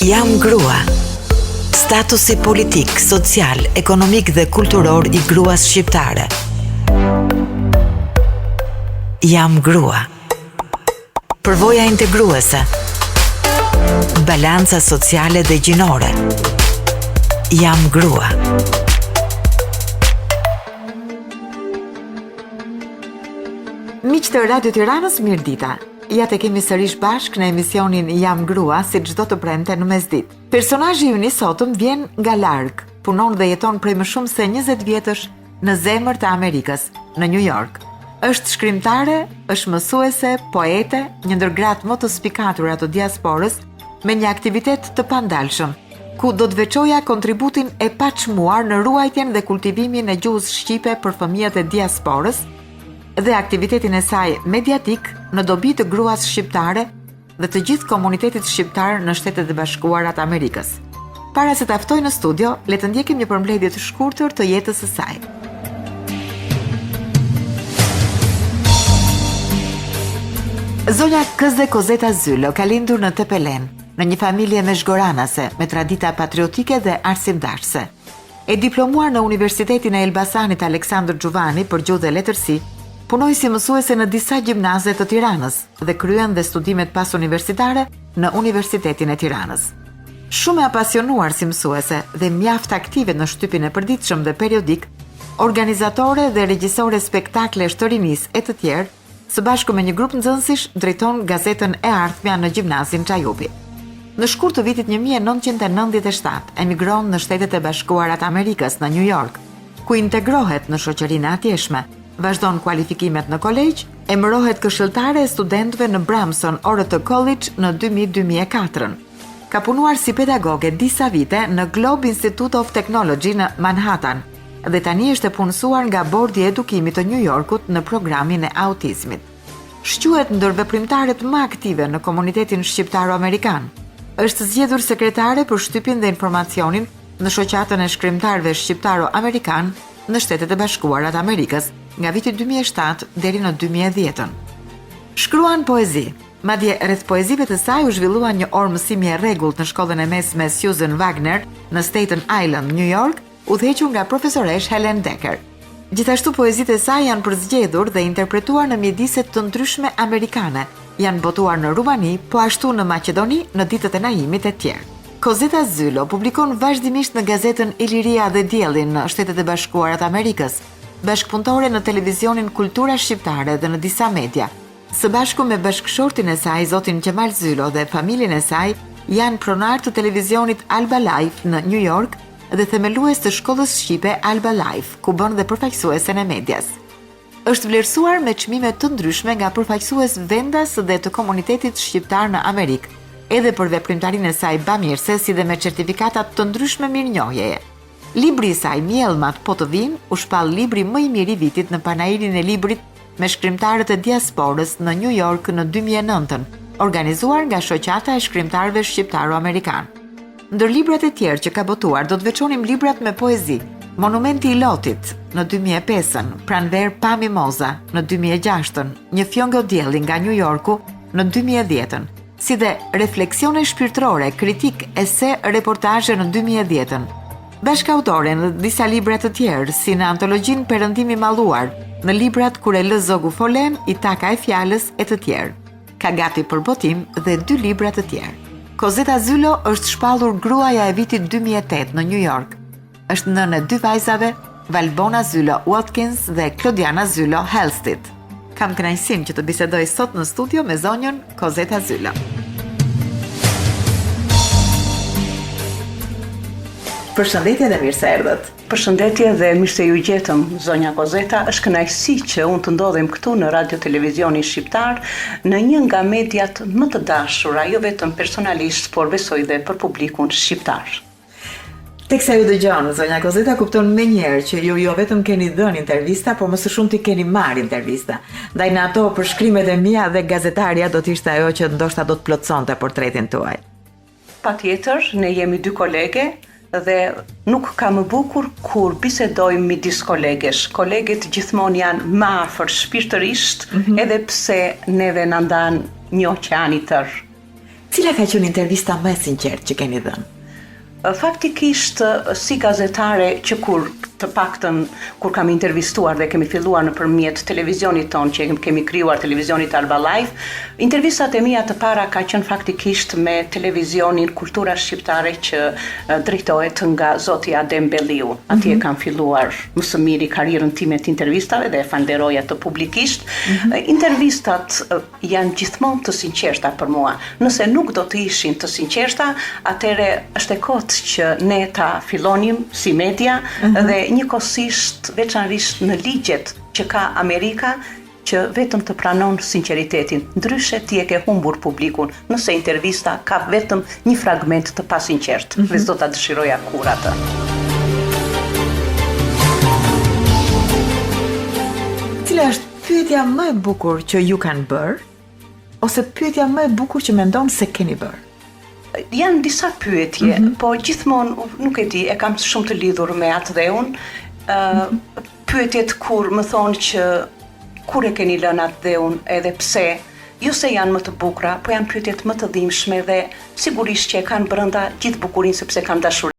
Jam grua. Statusi politik, social, ekonomik dhe kulturor i gruas shqiptare. Jam grua. Përvoja integruese. Balanca sociale dhe gjinore. Jam grua. Miq të Radio Tiranës, mirëdita. Ja të kemi sërish bashk në emisionin Jam grua, si çdo të premte në mesditë. Personazhi ynë i sotëm vjen nga larg, punon dhe jeton prej më shumë se 20 vjetësh në zemër të Amerikës, në New York. Është shkrimtare, është mësuese, poete, një ndër gratë më të spikatura të diasporës, me një aktivitet të pandalshëm, ku do të veçoja kontributin e paçmuar në ruajtjen dhe kultivimin e gjuhës shqipe për fëmijët e diasporës dhe aktivitetin e saj mediatik në dobi të gruas shqiptare dhe të gjithë komunitetit shqiptar në Shtetet e Bashkuara të Amerikës. Para se ta ftoj në studio, le të ndjekim një përmbledhje të shkurtër të jetës së saj. Zonja Këzde Kozeta Zylo ka lindur në Tepelen, në një familje meshgoranase me tradita patriotike dhe arsimdashëse. E diplomuar në Universitetin e Elbasanit Aleksandër Xhuvani për gjuhë dhe letërsi, punoi si mësuese në disa gjimnaze të Tiranës dhe kryen dhe studimet pas universitare në Universitetin e Tiranës. Shumë e apasionuar si mësuese dhe mjaft aktive në shtypin e përditshëm dhe periodik, organizatore dhe regjisore spektaklesh të rinisë e të tjerë, së bashku me një grup nxënësish drejton gazetën E Ardhmja në Gjimnazin Çajubi. Në shkurt të vitit 1997 emigron në Shtetet e Bashkuara të Amerikës në New York, ku integrohet në shoqërinë atjeshme. Vazhdon kualifikimet në kolegj, emërohet këshilltare e studentëve në Bramson ORT College në 2004. Ka punuar si pedagoge disa vite në Globe Institute of Technology në Manhattan dhe tani është e punësuar nga Bordi i Edukimit të New Yorkut në programin e autizmit. Shquhet ndër veprimtarët më aktive në komunitetin shqiptaro-amerikan. Është zgjedhur sekretare për shtypin dhe informacionin në shoqatën e shkrimtarëve shqiptaro-amerikan në Shtetet e Bashkuara të Amerikës nga viti 2007 deri në 2010. Shkruan poezi. Madje rreth poezive të saj u zhvillua një orë mësimi e rregullt në shkollën e mesme Susan Wagner në Staten Island, New York, udhëhequr nga profesoresh Helen Decker. Gjithashtu poezitë e saj janë përzgjedhur dhe interpretuar në mjedise të ndryshme amerikane. Janë botuar në Rumani, po ashtu në Maqedoni, në ditët e Naimit e tjerë. Kozeta Zylo publikon vazhdimisht në gazetën Iliria dhe Diellin në Shtetet e Bashkuara të Amerikës, bashkëpunëtore në televizionin Kultura Shqiptare dhe në disa media. Së bashku me bashkëshortin e saj, zotin Qemal Zylo dhe familjen e saj, janë pronar të televizionit Alba Life në New York dhe themelues të shkollës shqipe Alba Life, ku bën dhe përfaqësuesen e medias. Është vlerësuar me çmime të ndryshme nga përfaqësues vendas dhe të komunitetit shqiptar në Amerikë, edhe për veprimtarinë e saj bamirëse, si dhe me certifikatat të ndryshme mirënjohjeje. Libri i saj Mjellmat po të vinë u shpall libri më i mirë i vitit në panairin e librit me shkrimtarët e diasporës në New York në 2009, organizuar nga Shoqata e Shkrimtarëve Shqiptaro-Amerikan. Ndër librat e tjerë që ka botuar do të veçonim librat me poezi: Monumenti i Lotit në 2005, Pranver pa mimoza në 2006, Një fjongo dielli nga New Yorku në 2010, si dhe Refleksione shpirtërore, kritik, ese, reportazhe në 2010. Bashkautore në disa libra të tjerë, si në antologjinë Perëndimi i Malluar, në librat Kur e lë zogu folen, I taka e fjalës e të tjerë. Ka gati për botim dhe 2 libra të tjerë. Kozeta Zylo është shpallur gruaja e vitit 2008 në New York. Është nënë e 2 vajzave, Valbona Zylo Watkins dhe Klodiana Zylo Hellstead. Kam kënaqësinë që të bisedoj sot në studio me zonjën Kozeta Zylo. Përshëndetje dhe mirë se erdhët. Përshëndetje dhe mirë se ju gjetëm, zonja Kozeta. Është kënaqësi që unë të ndodhem këtu në Radio Televizionin Shqiptar, në një nga mediat më të dashura, jo vetëm personalisht, por besoj dhe për publikun shqiptar. Teksa ju dëgjon, zonja Kozeta kupton menjëherë që ju jo vetëm keni dhënë intervista, por më së shumti keni marrë intervista. Ndaj në ato përshkrimet e mia dhe gazetaria do të ishte ajo që ndoshta do të plotësonte portretin tuaj. Patjetër, ne jemi 2 kolege dhe nuk ka më bukur kur bisedojmë midis kolegesh. Kolegët gjithmonë janë më afër shpirtërisht, edhe pse neve na ndan një oqean I tërë. Cila ka qenë intervista më e sinqertë që keni dhënë? Faktikisht, si gazetare që të paktën kur kam intervistuar dhe kemi filluar nëpërmjet televizionit ton që kemi krijuar televizionit Alba Live, intervistat e mia të para ka qenë faktikisht me televizionin Kultura Shqiptare që drejtohet nga zoti Adem Belliu. Atje kam filluar më së miri karrierën time të intervistave dhe e falenderoj atë publikisht. Intervistat janë gjithmonë të sinqerta për mua. Nëse nuk do të ishin të sinqerta, atëherë është e kotë që ne ta fillonim si media dhe njëkohësisht veçanërisht në ligjet që ka Amerika që vetëm të pranon sinqeritetin. Ndryshe ti e ke humbur publikun nëse intervista ka vetëm një fragment të pasinqert dhe s'do ta dëshiroja kur atë. Cila është pyetja më e bukur që ju kanë bërë ose pyetja më e bukur që mendon se keni bërë? Janë disa pyetje, po gjithmonë, nuk e di, e kam shumë të lidhur me atë dhe unë. Pyetjet kur më thonë që kur e keni lënë atë dhe unë edhe pse, jo se janë më të bukura, po janë pyetjet më të dhimbshme dhe sigurisht që e kanë brenda gjithë bukurinë sepse kanë dashuri.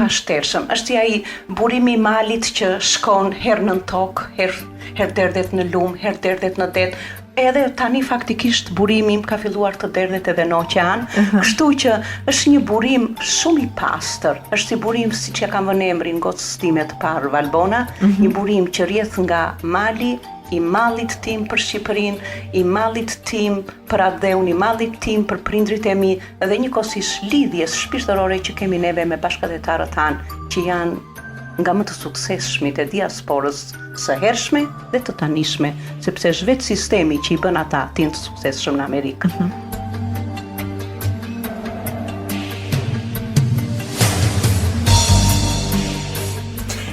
Pashtershëm, është ai burimi i malit që shkon herë në tokë, herë derdhet në lum, herë derdhet në det. Edhe tani faktikisht burimi im ka filluar të derdhet edhe në oqean, kështu që është një burim shumë i pastër. Është si burim siç ja kam vënë emrin gocës time të parë Valbona, një burim që rrjedh nga mali i mallit tim për Shqipërinë, i mallit tim për Adheun, i mallit tim për prindrit e mi, dhe njëkohësisht lidhjes shpirtërore që kemi neve me bashkëdhetarët tanë, që janë nga më të suksesshmit e diasporës së hershme dhe të tanishme, sepse është vetë sistemi që i bën ata të jenë të suksesshëm në Amerikë.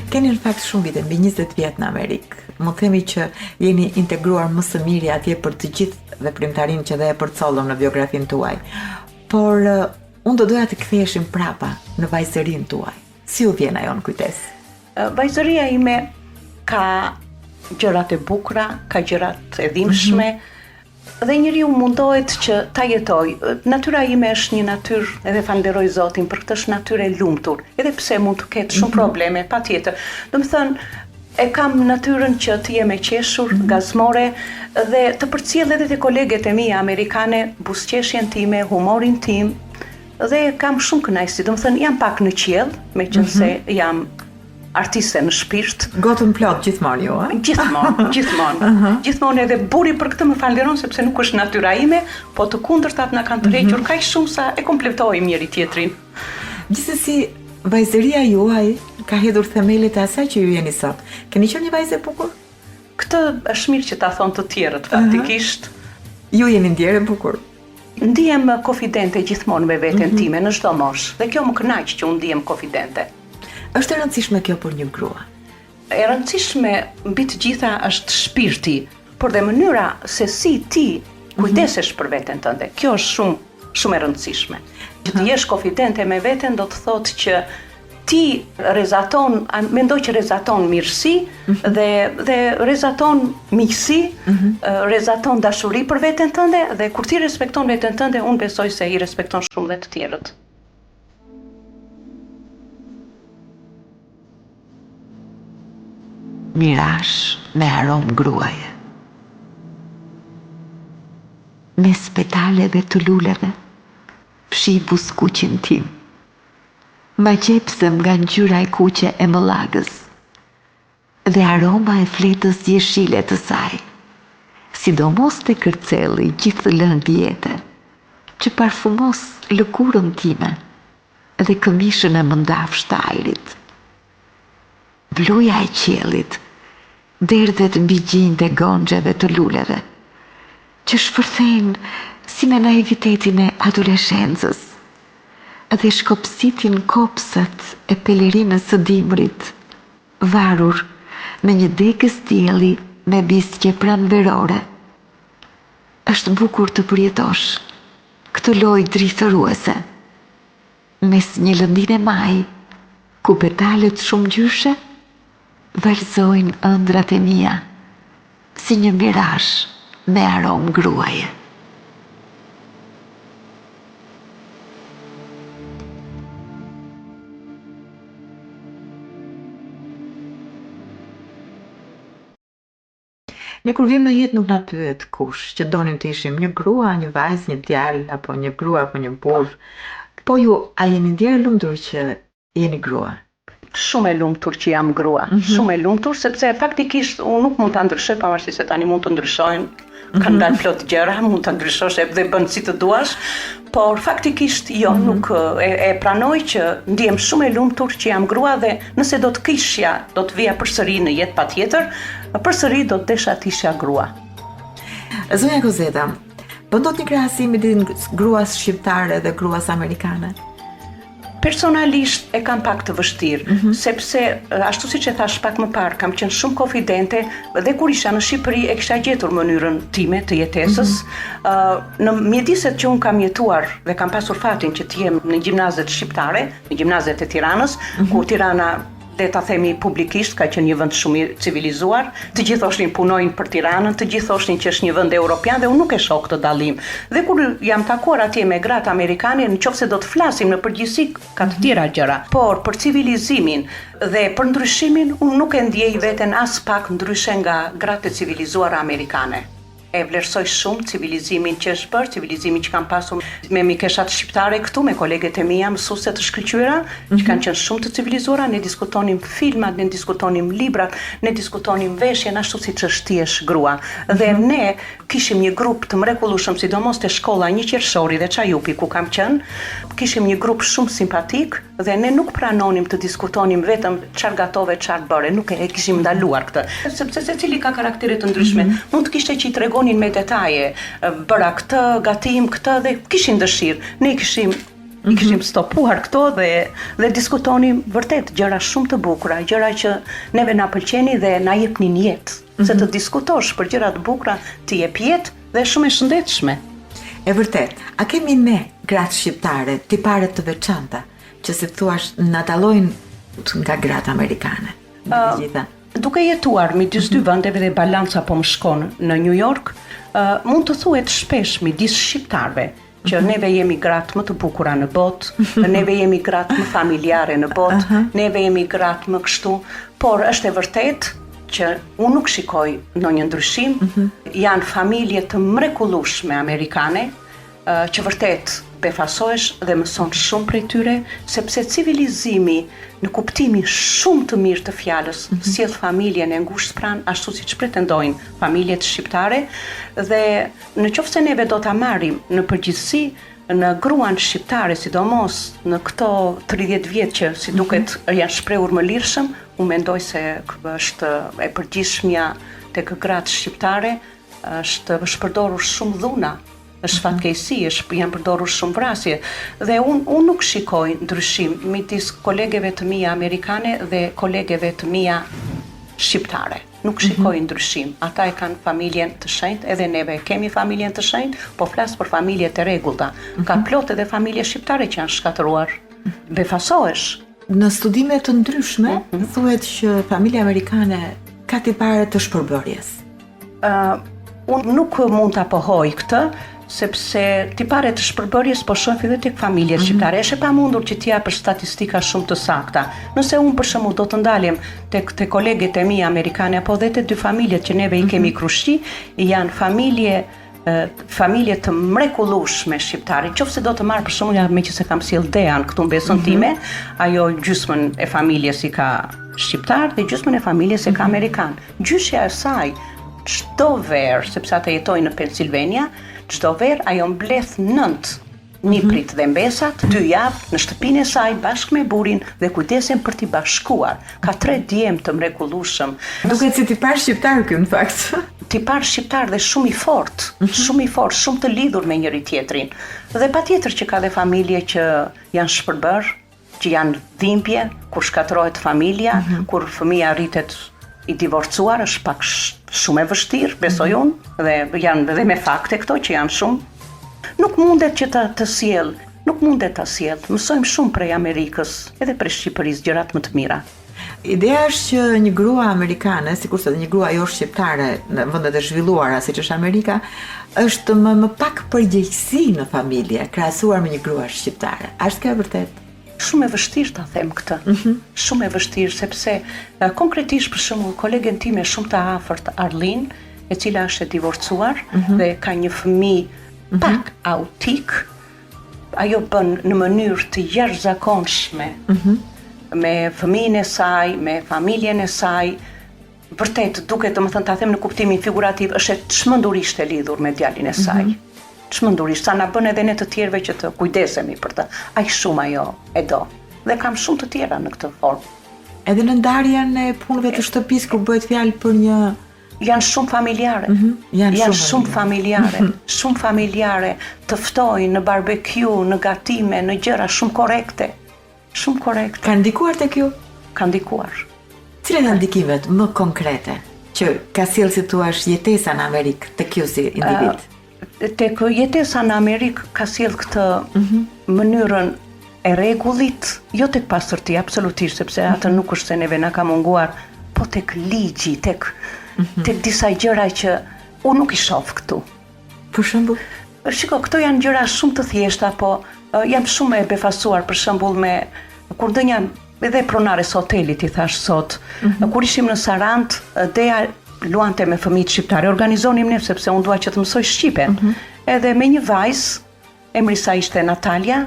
Keni në fakt shumë vite, mbi 20 vjet në Amerikë. Më themi që jeni integruar më së miri atje për të gjithë veprimtarinë që dhe e përcollëm në biografinë tuaj. Por unë do doja të ktheheshim prapa në vajzërinë tuaj. Si u vjen ajo në kujtesë? Vajzëria ime ka gjërat e bukura, ka gjërat e dhimbshme, dhe njeriu mundohet që ta jetoj. Natyra ime është një natyrë, edhe falenderoj Zotin për këtë, është natyrë e lumtur, edhe pse mund të ketë shumë probleme, patjetër. Do të thënë, e kam natyrën që të jem e qeshur, gazmore, dhe të përcjell edhe te koleget e mia amerikane buzëqeshjen time, humorin tim, dhe kam shumë kënaqësi. Do të thënë, jam pak në qiell, meqense jam artiste në shpirt. Gotën plot gjithmonë jo, a? Gjithmonë edhe buri për këtë më falënderon sepse nuk është natyra ime, po të kundërtat na kanë tërhequr kaq shumë sa e kompletojmë njëri tjetrin. Gjithsesi, vajzëria juaj ka hedhur themelet e asaj që ju jeni sot. Keni qenë një vajzë e bukur? Këtë është mirë që ta thonë të tjerët, faktikisht. Ju jeni ndjerë e bukur? Ndihem konfidente gjithmonë me veten time në çdo moshë, dhe kjo më kënaq që unë ndihem konfidente. Është e rëndësishme kjo për një grua? E rëndësishme mbi të gjitha është shpirti, por dhe mënyra se si ti kujdesesh për veten tënde. Kjo është shumë e rëndësishme. Që të jesh konfidente me veten do të thotë që ti mendoj që rezaton mirësi dhe rezaton miqësi, rezaton dashuri për veten tënde, dhe kur ti respekton veten tënde, unë besoj se i respekton shumë dhe të tjerët. Mirash me aromë gruaje. Mes petaleve të luleve, fshi buskuqin tim. Ma qepsëm nga ngjyra e kuqe e mëllagës dhe aroma e fletës jeshile të saj, sidomos të kërceli gjithë lëng vjetë, që parfumos lëkurën time dhe këmishën e mëndafsh të ajrit. Bluja e qiellit derdhet mbi gjinjtë e gonxheve të luleve, që shpërthejnë si me naivitetin e adoleshencës, dhe shkopsitin kopsat e pelerinës së dimrit, varur në një degës dielli me bisqe pranverore. Është bukur të përjetosh këtë lojë drithëruese mes një lëndine maj, ku petalet shumë gjyshe vërzojnë ëndrat e mia si një mirash me aromë gruaje. Ne kur vim në jetë nuk na pyet kush, që donim të ishim një grua, një vajzë, një djalë, apo një grua, apo një burr. Po ju, a jeni ndjerë lumtur që jeni grua? Shumë e lumtur që jam grua, shumë e lumtur, sepse faktikisht unë nuk mund ta ndryshoj, pavarësisht se tani mund të ndryshojnë, kanë dalë plot gjëra, mund ta ndryshosh dhe bën si të duash, por faktikisht jo, nuk e pranoj që ndihem shumë e lumtur që jam grua, dhe nëse do të kishja, do të vija përsëri në jetë patjetër, përsëri do të desha të isha grua. Zonja Kozeta, po ndodh një krahasim midis gruas shqiptare dhe gruas amerikane? Personalisht e kam pak të vështirë, sepse ashtu siç e thash pak më parë, kam qenë shumë konfidente dhe kur isha në Shqipëri e kisha gjetur mënyrën time të jetesës. Në mjediset që unë kam jetuar dhe kam pasur fatin që të jem në gjimnazet shqiptare, në gjimnazet e Tiranës, ku Tirana, le ta themi publikisht, ka qenë një vend shumë i civilizuar, të gjithë thoshin punojnë për Tiranën, të gjithë thoshin që është një vend europian, dhe unë nuk e shoh këtë dallim. Dhe kur jam takuar atje me gratë amerikane, nëse do të flasim në përgjithësi ka të tjera gjëra, por për civilizimin dhe për ndryshimin unë nuk e ndjej veten as pak ndryshe nga gratë e civilizuara amerikane. E vlerësoj shumë civilizimin që është bërë, civilizimin që kam pasur me mikeshat shqiptare këtu, me koleget e mia mësuese të shkëlqyera, që kanë qenë shumë të civilizuara. Ne diskutonim filmat, ne diskutonim librat, ne diskutonim veshjen ashtu siç është ti je grua. Dhe ne kishim një grup të mrekullueshëm, sidomos te shkolla 1 Qershori dhe Çajupi ku kam qenë, kishim një grup shumë simpatik dhe ne nuk pranonim të diskutonim vetëm çfarë gatove, çfarë bëre, nuk e kishim ndaluar këtë, sepse secili ka karaktere të ndryshme. Mund të kishte që i tregonin me detaje, bëra këtë, gatim këtë, dhe kishin dëshirë. Ne i kishim stopuar këto dhe diskutonim vërtet gjëra shumë të bukura, gjëra që neve na pëlqenin dhe na jepnin jetë. Se të diskutosh për gjëra të bukura të jep jetë dhe shumë e shëndetshme. E vërtet, a kemi ne, gratë shqiptare, tipare të veçanta, që si thuash na dallojnë nga gratë amerikane? Duke jetuar midis dy vendeve dhe balanca po më shkon në New York, mund të thuhet shpesh midis shqiptarëve që neve jemi gratë më të bukura në botë, neve jemi gratë më familjare në botë, neve jemi gratë më kështu, por është e vërtet që unë nuk shikoj ndonjë ndryshim, janë familje të mrekullueshme amerikane, që vërtet befasohesh dhe mëson shumë prej tyre, sepse civilizimi në kuptimin shumë të mirë të fjalës sjell familjen e ngushtë pranë, ashtu siç pretendojnë familjet shqiptare, dhe nëse neve do ta marrim në përgjithësi në gruan shqiptare, sidomos në këto 30 vjet që si duket janë shprehur më lirshëm, unë mendoj se është e përgjithshmja tek gratë shqiptare, është shpërdorur shumë dhuna. Është fatkeqësi, janë përdorur shumë vrasje dhe unë nuk shikoj ndryshim midis kolegeve të mia amerikane dhe kolegeve të mia shqiptare. Nuk shikoj ndryshim. Ata e kanë familjen të shenjtë, edhe neve kemi familjen të shenjtë, po flas për familje të rregullta. Ka plot edhe familje shqiptare që janë shkatëruar. Befasohesh. Në studime të ndryshme thuhet që familja amerikane ka tipare të shpërbërjes. Unë nuk mund ta pohoj këtë, sepse tipare të shpërbërjes po shoh edhe tek familjet shqiptare. Është e pamundur që t'ja për statistika shumë të sakta. Nëse unë për shembull do të ndalem tek koleget e mia amerikane apo edhe te dy familjet që neve i kemi Krushqi, janë familje të mrekullueshme shqiptare. Qofse do të marr për shembull meqense kam sjell Dean këtu në besën time, ajo gjysmën e familjes i ka shqiptar dhe gjysmën e familjes e ka amerikan. Gjyshja e saj çdo verë, sepse ata jetojnë në Pennsylvania, çdo verë ajo mbledh 9 niprit dhe mbesat, 2 javë në shtëpinë e saj bashkë me burrin dhe kujdesen për t'i bashkuar. Ka 3 djemë të mrekullueshëm. Duket si tipar shqiptar ky në fakt. Tipar shqiptar dhe shumë i fortë, shumë të lidhur me njëri tjetrin. Dhe patjetër që ka dhe familje që janë shpërbër, që janë dhimbje, kur shkatërrohet familja, kur fëmia rritet i divorcuar, është pak shumë e vështirë, besoj unë, dhe janë edhe me fakte këto që janë shumë. Nuk mundet që ta sjell, mësojmë shumë prej Amerikës, edhe prej Shqipërisë gjërat më të mira. Ideja është që një grua amerikane, sikurse një grua jo shqiptare në vendet e zhvilluara siç është Amerika, është më pak përgjegjësi në familje krahasuar me një grua shqiptare. A është kjo e vërtetë? Shumë e vështirë ta them këtë. Shumë e vështirë sepse konkretisht për shembull kolegen time shumë të afërt Arlin, e cila është e divorcuar dhe ka një fëmijë pak autik, ajo bën në mënyrë të jashtëzakonshme me fëmijën e saj, me familjen e saj. Vërtet duket, domethënë ta them në kuptimin figurativ, është çmendurisht e lidhur me djalin e saj. Çmendurisht, sa na bën edhe ne të tjerëve që të kujdesemi për të. Aq shumë ajo e do. Dhe kam shumë të tjera në këtë formë. Edhe në ndarjen e punëve të shtëpisë kur bëhet fjalë për një janë shumë familjare. Janë shumë familjare. Shumë familjare, të ftojnë në barbecue, në gatime, në gjëra shumë korrekte. Shumë korrekte. Ka ndikuar tek ju? Ka ndikuar. Cilat janë ndikimet më konkrete që ka sjellë si thua jetesa në Amerikë tek ju si individ? Tek jetesa në Amerikë ka sjell këtë mënyrën e rregullit, jo tek pastërtia absolutisht, sepse atë nuk është se neve na ka munguar, po tek ligji, tek disa gjëra që unë nuk i shoh këtu. Për shembull, shiko, këto janë gjëra shumë të thjeshta, po jam shumë e befasuar për shembull me kur ndonjë edhe pronares hotelit i thash sot, kur ishim në Sarand, Dea luante me fëmijët shqiptare, organizonim ne sepse unë dua që të mësoj shqipe. Edhe me një vajzë, emri i saj ishte Natalia,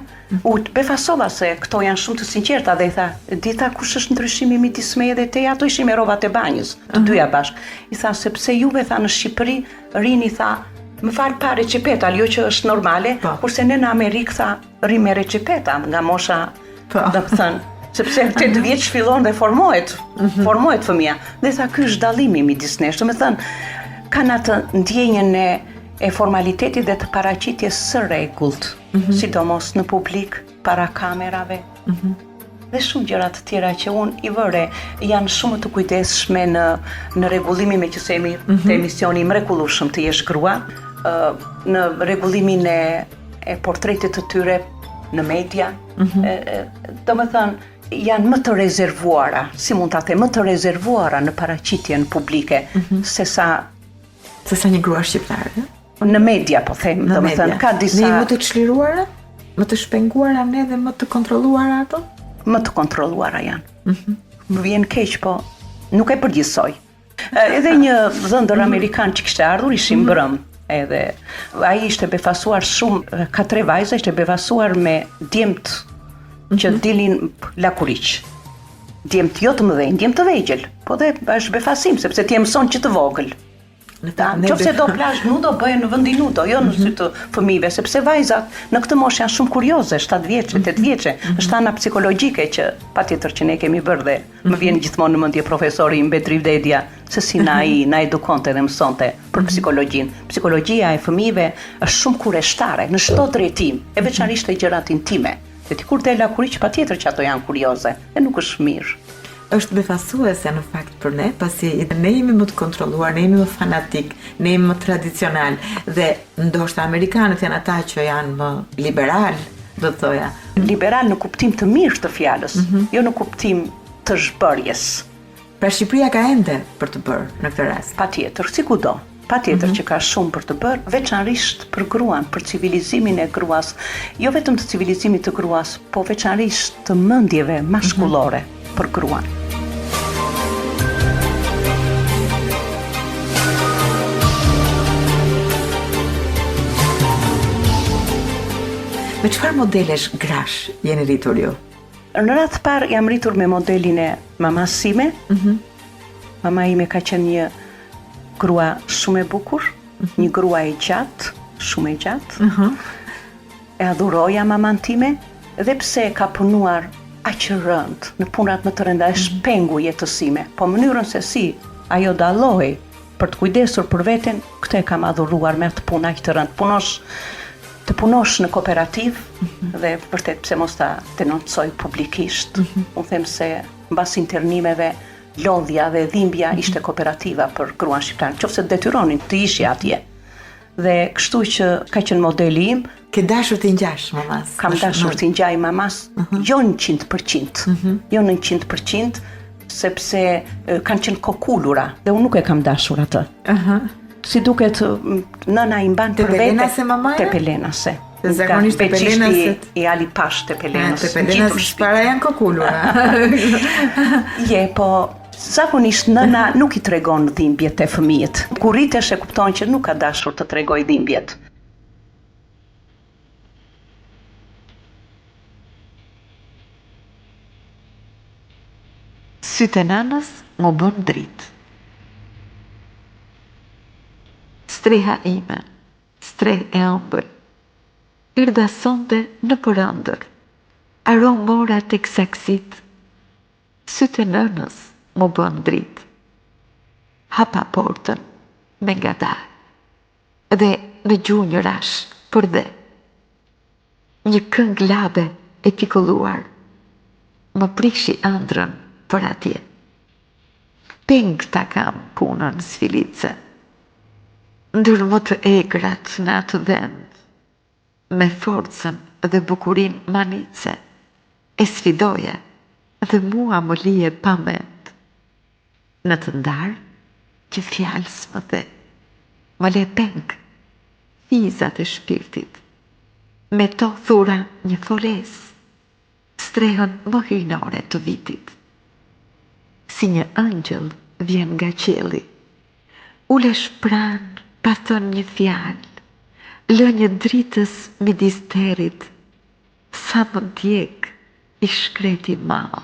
u befasova se këto janë shumë të sinqerta dhe i tha, "Dita, kush është ndryshimi midis meje dhe teje?" Ato ishin me rrobat e banjës, të dyja bashkë. I tha, "Sepse juve tha në Shqipëri rini tha, më fal pa recepeta, jo që është normale, kurse ne në Amerikë tha rrim me recepeta nga mosha, do të thënë, sepse 8 vjeç fillon dhe formohet fëmia. Dhe tha, ky është dallimi midis nesh, do të thënë, kanë atë ndjenjën e formalitetit dhe të paraqitjes së rregullt, sidomos në publik, para kamerave. Dhe shumë gjëra të tjera që unë i vëre janë shumë të kujdesshme në rregullimin, meqense jemi te emisioni i mrekullueshëm të jesh grua, në rregullimin e portretit të tyre në media. Domethënë janë më të rezervuara, si mund ta them, më të rezervuara në paraqitjen publike, se sa një grua shqiptare. në media, po them, domethënë ka disa Ne më të çliruara, më të shpenguara ne dhe më të kontrolluara ato? më të kontrolluara janë. Më vjen keq, po nuk e përgjithsoj. Edhe një dhëndër amerikan që kishte ardhur, ishim brëm, edhe ai ishte befasuar shumë, ka 3 vajza, ishte befasuar me djemt që dilin lakuriq. Djemt jo të mëdhenj, djemt të vegjël, po dhe është befasim, sepse ti e mëson që të vogël. Qofse do plazh nudo, bëhen në vendin nudo, jo në sy të fëmijëve, sepse vajzat në këtë moshë janë shumë kurioze, 7 vjeçe, 8 vjeçe. Është ana psikologjike që patjetër që ne kemi bërë dhe më vjen gjithmonë në mendje profesori Betri Vdedja, se si na edukonte dhe mësonte për psikologjinë. Psikologjia e fëmijëve është shumë kurreshtare në çdo drejtim, e veçanërisht te gjërat intime. Dhe ti kur del lakuriq, patjetër që ato janë kurioze, e nuk është mirë. Është befasuese në fakt për ne, pasi ne jemi më të kontrolluar, ne jemi më fanatik, ne jemi më tradicional dhe ndoshta amerikanët janë ata që janë më liberal, do të thoja. Liberal në kuptim të mirë të fjalës, jo në kuptim të zhbërjes. Pra Shqipëria ka ende për të bërë në këtë rast. Patjetër, si kudo. Patjetër që ka shumë për të bërë, veçanërisht për gruan, për civilizimin e gruas, jo vetëm të civilizimit të gruas, po veçanërisht të mendjeve maskullore për gruan. Me çfarë modelesh grash jeni rritur ju? Në radhë të parë jam rritur me modelin e mamas sime. Mama ime ka qenë një grua shumë e bukur, një grua e gjatë, shumë e gjatë. E adhuroja maman time, dhe pse ka punuar aq rënd në punat më të rënda, e shpengu jetësime, po mënyrën se si ajo dallohej për të kujdesur për veten, këtë e kam adhuruar me atë punë aq të rënd. Të punosh në kooperativ dhe vërtet pse mos ta denoncoj publikisht. Unë them se mbas internimeve lodhja dhe dhimbja ishte kooperativa për gruan shqiptare, qofse detyronin të ishi atje. Dhe kështu që ka qenë modeli im. Ke dashur të ngjash mamas? Kam dashur të ngjaj mamas, jo 100%, jo 100%, sepse kanë qenë kokulura dhe unë nuk e kam dashur atë. Si duket nëna i mban për vete tepelenase. Zakonisht tepelenaset i Ali Pash tepelenës. Tepelenaset para janë kokulura. Po zakonisht nëna nuk i tregon dhimbjet e fëmijët. Kur rritesh e kupton që nuk ka dashur të tregoj dhimbjet. Sytë e nënës më bën dritë. Streha ime, streh e ëmbël, erdha sonte në përëndër, aromora tek saksit. Sytë e nënës më bën dritë. Hapa portën me ngadalë dhe në gjunjë rash për dhe. Një këngë labe e pikolluar më prishi ëndrën për atje. Peng ta kam punën sfilice, ndër më të egrat në atë vend, me forcën dhe bukurin manice, e sfidoje dhe mua më lije pa mend. Në të ndarë, që fjalës më dhe, më le peng, fizat e shpirtit, me to thura një foles, strehën më hyjnore të vitit. Si një ëngjëll vjen nga qielli, ulesh pranë, pa thënë një fjalë, lë një dritës midis terit, sa më djeg i shkreti malë.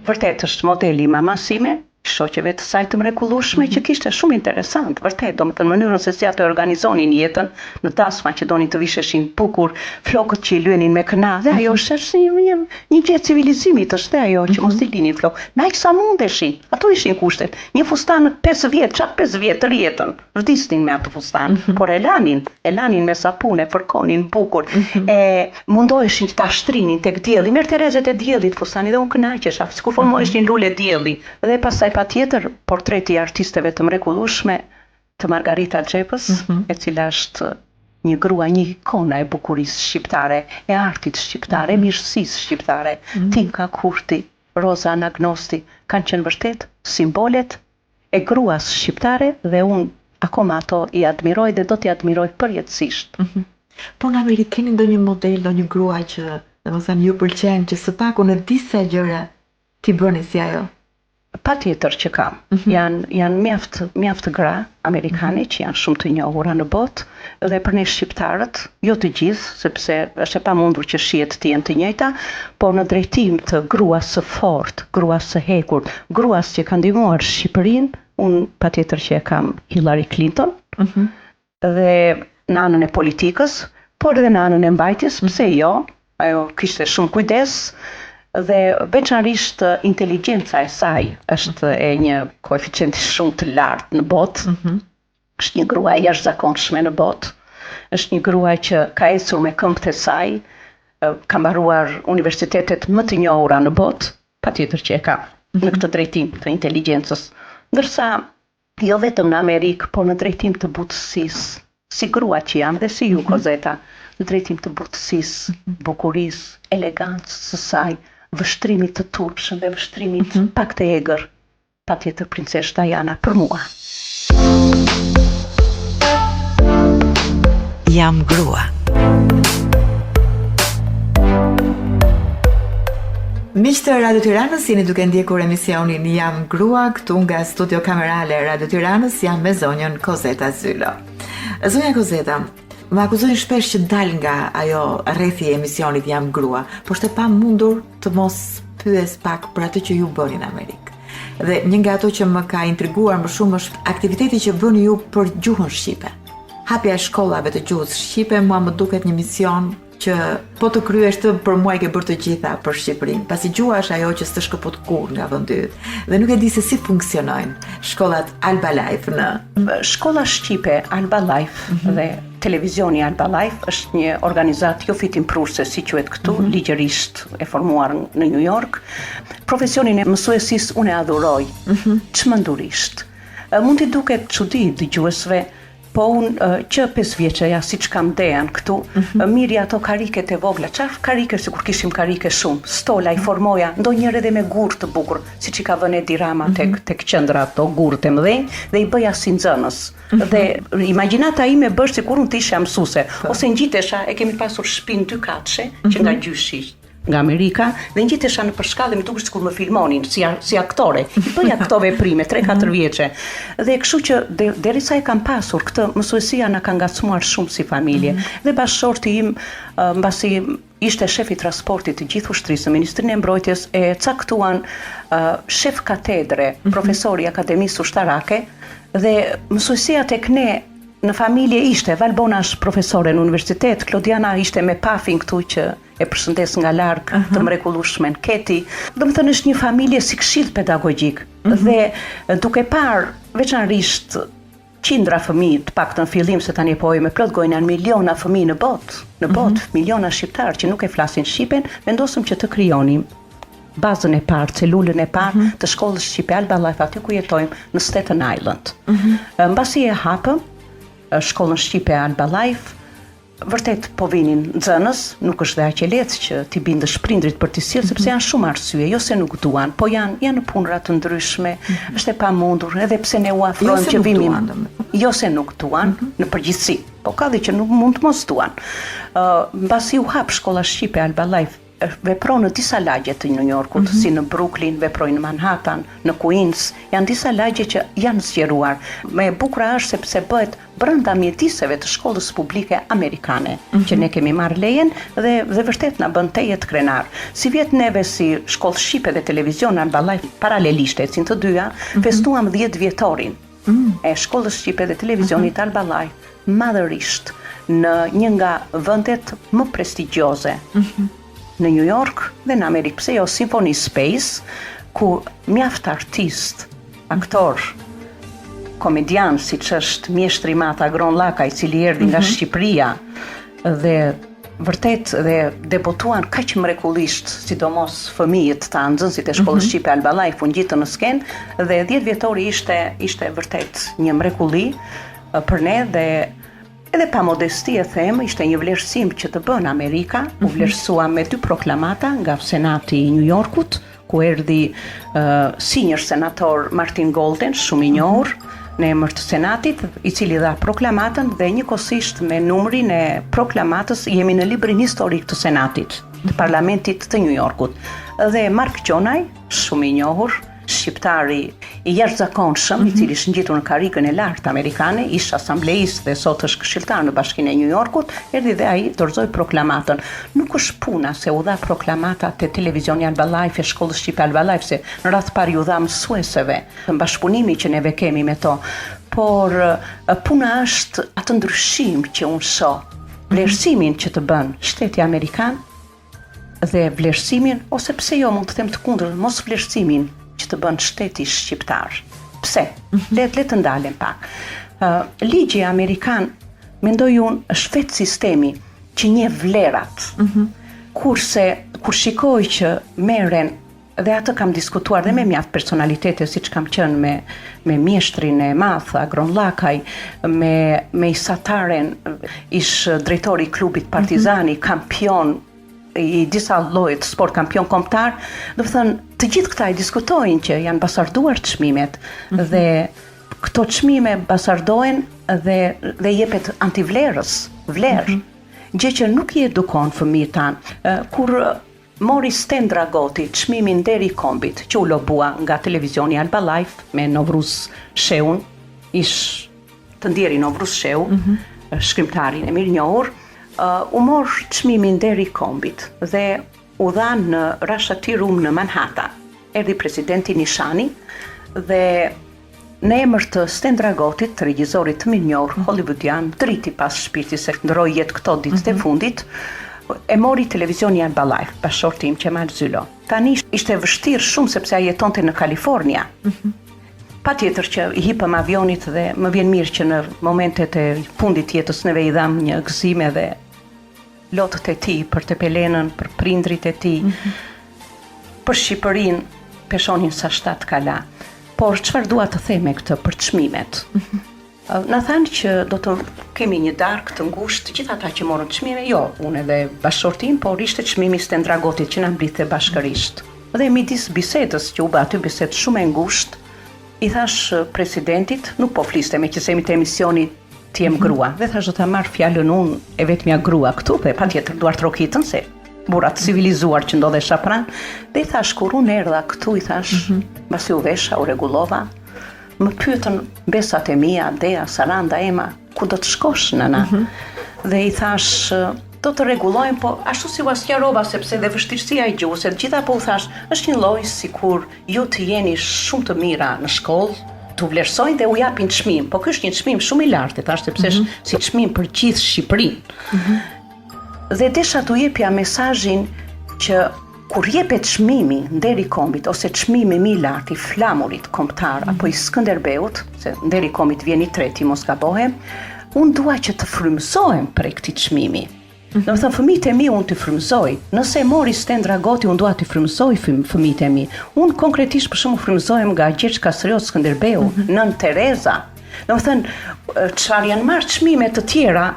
Vërtet është modeli mamas sime, shoqeve të saj të mrekullueshme që kishte shumë interesant, vërtet, domethënë mënyrën se si ato organizonin jetën në dasma që donin të visheshin bukur, flokët që i lyenin me këna, dhe ajo është një gjë civilizimit, është ajo që mos i linin flok. Na sa mundeshin, ato ishin kushtet. Një fustan 5 vjet, çak 5 vjet të rjetën, vdisnin me atë fustan, por e lanin me sapun, e fërkonin bukur, e mundoheshin ta shtrinin tek dielli, merr terezet e diellit fustani dhe unë kënaqesha, sikur formoheshin lule dielli. Dhe pastaj patjetër portreti i artisteve të mrekullueshme të Margarita Xhepës, e cila është një grua, një ikona e bukurisë shqiptare, e artit shqiptare, e mirësisë shqiptare. Tinka Kurti, Roza Anagnosti kanë qenë vërtet simbolet e gruas shqiptare dhe unë akoma ato i admiroj dhe do t'i admiroj përjetësisht. Po në Amerikë keni ndonjë model, ndonjë grua që domethënë ju pëlqen, që së paku në disa gjëra ti bëni si ajo? Patjetër që kam. Janë mjaft gra amerikane që janë shumë të njohura në botë dhe për ne shqiptarët, jo të gjithë, sepse është e pamundur që shihet të jenë të njëjta, por në drejtim të gruas së fortë, gruas së hekur, gruas që kanë ndihmuar Shqipërinë, unë patjetër që e kam Hillary Clinton dhe në anën e politikës, por edhe në anën e mbajtjes, pse jo, ajo kishte shumë kujdes. Dhe veçanërisht inteligjenca e saj është e një koeficienti shumë të lartë në botë. Është një grua e jashtëzakonshme në botë. Është një grua që ka ecur me këmbët e saj, ka mbaruar universitetet më të njohura në botë, patjetër që e ka në këtë drejtim të inteligjencës. Ndërsa jo vetëm në Amerikë, por në drejtim të butësisë, si grua që jam dhe si ju Kozeta, në drejtim të butësisë, bukurisë, elegancës së saj, vështrimit të turpshëm dhe vështrimit pak të egër, patjetër princeshë Diana për mua. Jam grua. Miq të Radio Tiranës, jeni duke ndjekur emisionin Jam grua këtu nga Studio Kamerale Radio Tiranës, jam me zonjën Kozeta Zylo. Zonja Kozeta, më akuzojnë shpesh që dal nga ajo rrethi e emisionit Jam grua, por është e pamundur të mos pyes pak për atë që ju bëni në Amerikë. Dhe një nga ato që më ka intriguar më shumë është aktiviteti që bëni ju për gjuhën shqipe. Hapja e shkollave të gjuhës shqipe mua më duket një mision që po të kryesh të për mua i ke bërë të gjitha për Shqipërinë, pasi gjuha është ajo që s'të shkëput kurrë nga vendi yt. Dhe nuk e di se si funksionojnë shkollat Alba Life në Shkolla Shqipe Alba Life dhe televizioni Alba Life është një organizat jo fitim prurse, si quhet këtu, ligjërisht e formuar në New York. Profesionin e mësuesisë unë e adhuroj, çmendurisht. Mund t'i duket çudi dëgjuesve, po unë që 5 vjeçeja, si që kam dejan këtu, mirë ato kariket e vogla, qarë karike, si kur kishim karike shumë, stola i formoja, ndonjëherë edhe me gurë të bukur, si që ka vënë Edi Rama tek qendra ato gurët e mëdhenj, dhe i bëja si nxënës. Dhe imagjinata ime bësh sikur unë të isha mësuese, ose ngjitesha, e kemi pasur shtëpinë 2 katëshe, që nga gjyshi nga Amerika, dhe ngjitesha në përshkallë më duket sikur më filmonin si aktore. I bëja këto veprime 3-4 vjeçe. Dhe kështu që derisa e kam pasur këtë, mësuesia na ka ngacmuar shumë si familje. Dhe bashkëshorti im mbasi ishte shef i transportit të gjithë ushtrisë në Ministrinë e Mbrojtjes, e caktuan shef katedre, profesori i Akademisë Ushtarake, dhe mësuesia tek ne në familje ishte, Valbona është profesore në universitet, Klodiana ishte me pafin këtu që e përshëndes nga larg, të mrekullueshme Keti. Domethënë është një familje si këshill pedagogjik. Dhe duke parë veçanërisht qindra fëmijë, të paktën fillim se tani po me plot gojë janë miliona fëmijë në botë, miliona shqiptarë që nuk e flasin shqipen, vendosëm që të krijonim bazën e parë, celulën e parë të shkollës shqipe Alba Life, aty ku jetojmë në Staten Island. Mbasi e hapëm shkollën shqipe Alba Life, vërtet po vinin nxënës, nuk është dhe aq e lehtë që t'i bindësh prindrit për t'i sjellë, sepse janë shumë arsye, jo se nuk duan, po janë në punëra të ndryshme, është e pamundur, edhe pse ne u afrojmë që vimim. Jo se nuk duan, në përgjithësi, po ka dhe që nuk mund të mos duan. Mbasi u hap shkolla shqipe Alba Life, vepron në disa lagje të New Yorkut, si në Brooklyn, veprojnë në Manhattan, në Queens, janë disa lagje që janë zgjeruar. Me bukura është sepse bëhet brenda mjediseve të shkollës publike amerikane, që ne kemi marrë lejen dhe vërtet na bën teje të krenar. Si vjet neve si shkollë shqipe dhe televizion Alba Life paralelisht ecin të dyja, festuam 10 vjetorin e shkollës shqipe dhe televizionit Alba Life madhërisht në një nga vendet më prestigjioze në New York dhe në Amerikë, pse jo Symphony Space, ku mjaft artist, aktor, komedian, si që është mjeshtri Mata Gron Laka, i cili erdhi nga Shqipëria, dhe vërtet dhe debutuan kaq mrekullisht, sidomos fëmijët të nxënësit e shkollës shqipe Alba Life u ngjitën në skenë, dhe 10 vjetori ishte vërtet një mrekulli për ne, dhe Edhe pa modesti e them, ishte një vlerësim që të bën Amerika, u vlerësua me 2 proklamata nga Senati i New Yorkut, ku erdhi senior senator Martin Golden, shumë i njohur në emër të Senatit, i cili dha proklamatën dhe njëkohësisht me numrin e proklamatës jemi në librin historik të Senatit, të Parlamentit të New Yorkut. Dhe Mark Gjonaj, shumë i njohur, shqiptari i jashtëzakonshëm, i cili është ngjitur në karrikën e lartë amerikane, ish asambleist dhe sot është këshilltar në Bashkinë e New Yorkut, erdhi dhe ai dorëzoi proklamatën. Nuk është puna se u dha proklamata te televizioni Albalife e shkollës shqipe Albalife, se në radh parë u dha mësueseve, në bashkëpunimi që neve kemi me to. Por puna është atë ndryshim që unë shoh, vlerësimin që të bën shteti amerikan dhe vlerësimin, ose pse jo mund të them të kundërt, mos vlerësimin që të bën shteti shqiptar. Pse? Le të ndalem pak. Ligji amerikan, mendoj unë, është vetë sistemi që njeh vlerat. Kurse kur shikoj që merren, dhe atë kam diskutuar dhe me mjaft personalitete, siç kam qenë me mjeshtrin e madh Agron Llakaj, me Isataren, ish drejtori i klubit Partizani, kampion i disa llojet sport, kampion kombëtar, do të thënë të gjithë këta i diskutojnë që janë basarduar çmimet dhe këto çmime basardohen dhe jepet antivlerës, vlerë, gjë që nuk i edukon fëmijët tanë. Kur mori Sten Dragoti çmimin deri i kombit, që u lobua nga televizioni Albalife me Novruz Sheun, ish të ndjeri Novruz Sheu, shkrimtarin e mirënjohur, u mor çmimin deri i kombit dhe u dha në Rashati Room në Manhattan. Erdhi presidenti Nishani dhe në emër të Sten Dragotit, të regjizorit të mirënjohur hollywoodian, driti pas shpirti se ndroi jetë këto ditët e fundit, e mori televizioni Albalife, bashortim Qemal Zylo. Tani ishte vështirë shumë sepse ai jetonte në Kalifornia. Patjetër që i hipëm avionit dhe më vjen mirë që në momentet e fundit jetës neve i dham një gëzime dhe lotët e tij për të Pelenën, për prindrit e tij, për Shqipërinë, peshonin sa 7 kala. Por çfarë dua të them me këtë për çmimet? Na thanë që do të kemi një darkë të ngushtë, të gjithë ata që morën çmime, jo, unë edhe bashortim, por ishte çmimi i Sten Dragotit që na mblidhte bashkërisht. Dhe midis bisedës që u bë aty, bisedë shumë e ngushtë, i thash presidentit, nuk po fliste me që se jemi të emisioni të jem grua, dhe thash do ta marr fjalën unë e vetmja grua këtu, dhe patjetër duart rokitën se burrat civilizuar që ndodhesha pranë, dhe i thash kur unë erdha këtu, i thash, mbasi u vesha, u rregullova, më pyetën besat e mia, Dea, Saranda, Ema, ku do të shkosh nëna? Dhe i thash do të rregullojmë, po ashtu si u asqarova sepse dhe vështirësia e gjuhës, të gjitha po u thash, është një lloj sikur ju të jeni shumë të mira në shkollë, të vlerësojnë dhe u japin çmim, po ky është një çmim shumë i lartë, thash sepse është si çmim për gjithë Shqipërinë. Dhe desha t'u jepja mesazhin që kur jepet çmimi nderi kombit ose çmimi më i lartë i flamurit kombëtar apo i Skënderbeut, se nderi kombit vjen i treti, mos gabohem, unë dua që të frymëzohem prej këtij çmimi. Do të thënë fëmijët e mi unë t'i frymëzoj. Nëse mori Sten Dragoti, unë dua t'i frymëzoj fëmijët e mi. Unë konkretisht për shembull frymëzohem nga Gjergj Kastriot Skënderbeu, Nën Tereza. Do të thënë çfarë janë marrë çmime të tjera,